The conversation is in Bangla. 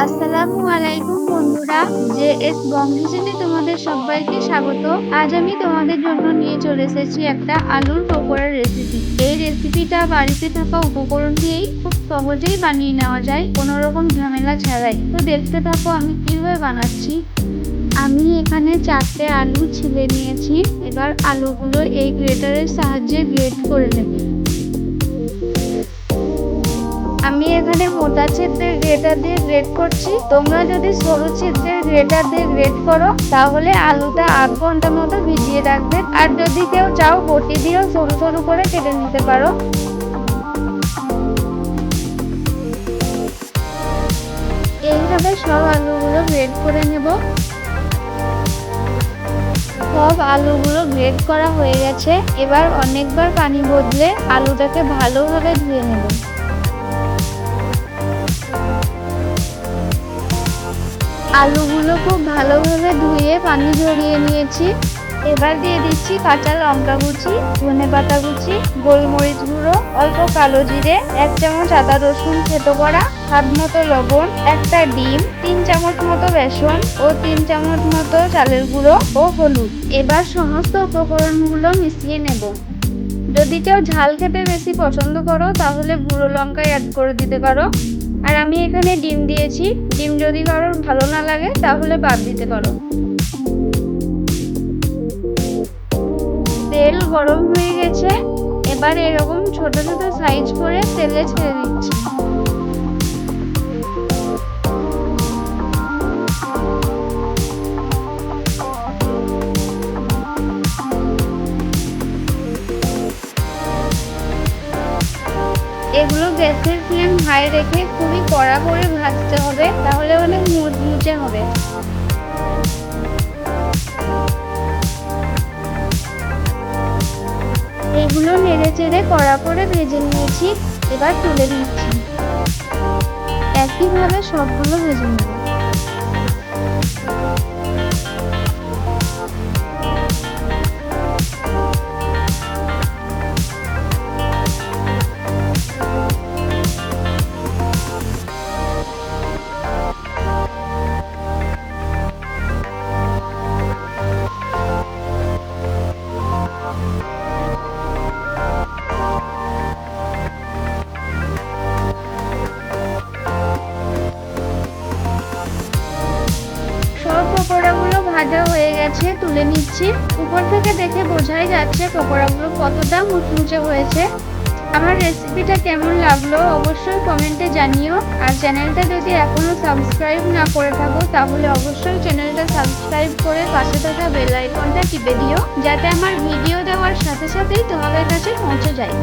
আসসালামু আলাইকুম বন্ধুরা, জেএস বং কিচেনে তোমাদের সবাইকে স্বাগত। আজ আমি তোমাদের জন্য নিয়ে চলে এসেছি একটা আলুর পকোড়ার রেসিপি। এই রেসিপিটা বাড়িতে থাকা উপকরণ দিয়েই খুব সহজেই বানিয়ে নেওয়া যায়, কোনো রকম ঝামেলা ছাড়াই। তো দেখতে থাকো আমি কিভাবে বানাচ্ছি। আমি এখানে 4টে আলু ছিলে নিয়েছি। এবার আলুগুলো এই গ্রেটারের সাহায্যে গ্রেট করে নেব। আমি এখানে মোটা ছিদ্রের গ্রেটার দিয়ে গ্রেট করছি। তোমরা যদি সরু ছিদ্রের গ্রেটার দিয়ে গ্রেট করো তাহলে আলুটা 8 ঘন্টা মতো ভিজিয়ে রাখবে। আর যদি কেউ চাও বটি দিয়েও সরু সরু করে কেটে নিতে পারো। এইভাবে সব আলুগুলো গ্রেট করে নেব। সব আলুগুলো গ্রেট করা হয়ে গেছে। এবার অনেকবার পানি বদলে আলুটাকে ভালোভাবে ধুয়ে নেব। আলুগুলো খুব ভালোভাবে ধুয়ে পানি ঝরিয়ে নিয়েছি। এবার দিয়ে দিচ্ছি কাঁচা লঙ্কা কুচি, ধনেপাতা কুচি, গোলমরিচ গুঁড়ো, অল্প কালো জিরে, 1 চামচ আদা রসুন থেতো করা, স্বাদ মতো লবণ, একটা ডিম, 3 চামচ মতো বেসন ও 3 চামচ মতো চালের গুঁড়ো ও হলুদ। এবার সমস্ত উপকরণগুলো মিশিয়ে নেব। যদি কেউ ঝাল খেতে বেশি পছন্দ করো তাহলে গুঁড়ো লঙ্কা অ্যাড করে দিতে পারো। আর আমি এখানে ডিম দিয়েছি। ডিম যদি কারোর ভালো না লাগে তাহলে বাদ দিতে পারো। তেল গরম হয়ে গেছে। এবার এরকম ছোট ছোট সাইজ করে তেলে ছেড়ে দিচ্ছি। এগুলো গ্যাসের ফ্লেম হাই রেখে খুবই কড়া করে ভাজতে হবে, তাহলে অনেক মুচমুচে হবে। এগুলো নেড়ে চেড়ে কড়া করে ভেজে নিয়েছি। এবার তুলে নিচ্ছি। একইভাবে সবগুলো ভেজে নেব। পকোড়াগুলো ভাজা হয়ে গেছে, তুলে নিচ্ছি। উপর থেকে দেখে বোঝাই যাচ্ছে পকোড়াগুলো কতটা মুচমুচে হয়েছে। আমার রেসিপিটা কেমন লাগলো অবশ্যই কমেন্টে জানিও। আর চ্যানেলটা যদি এখনো সাবস্ক্রাইব না করে থাকো তাহলে অবশ্যই চ্যানেলটা সাবস্ক্রাইব করে পাশে থাকা বেল আইকনটা টিপে দিও, যাতে আমার ভিডিও দেওয়ার সাথে সাথেই তোমাদের কাছে পৌঁছে যায়।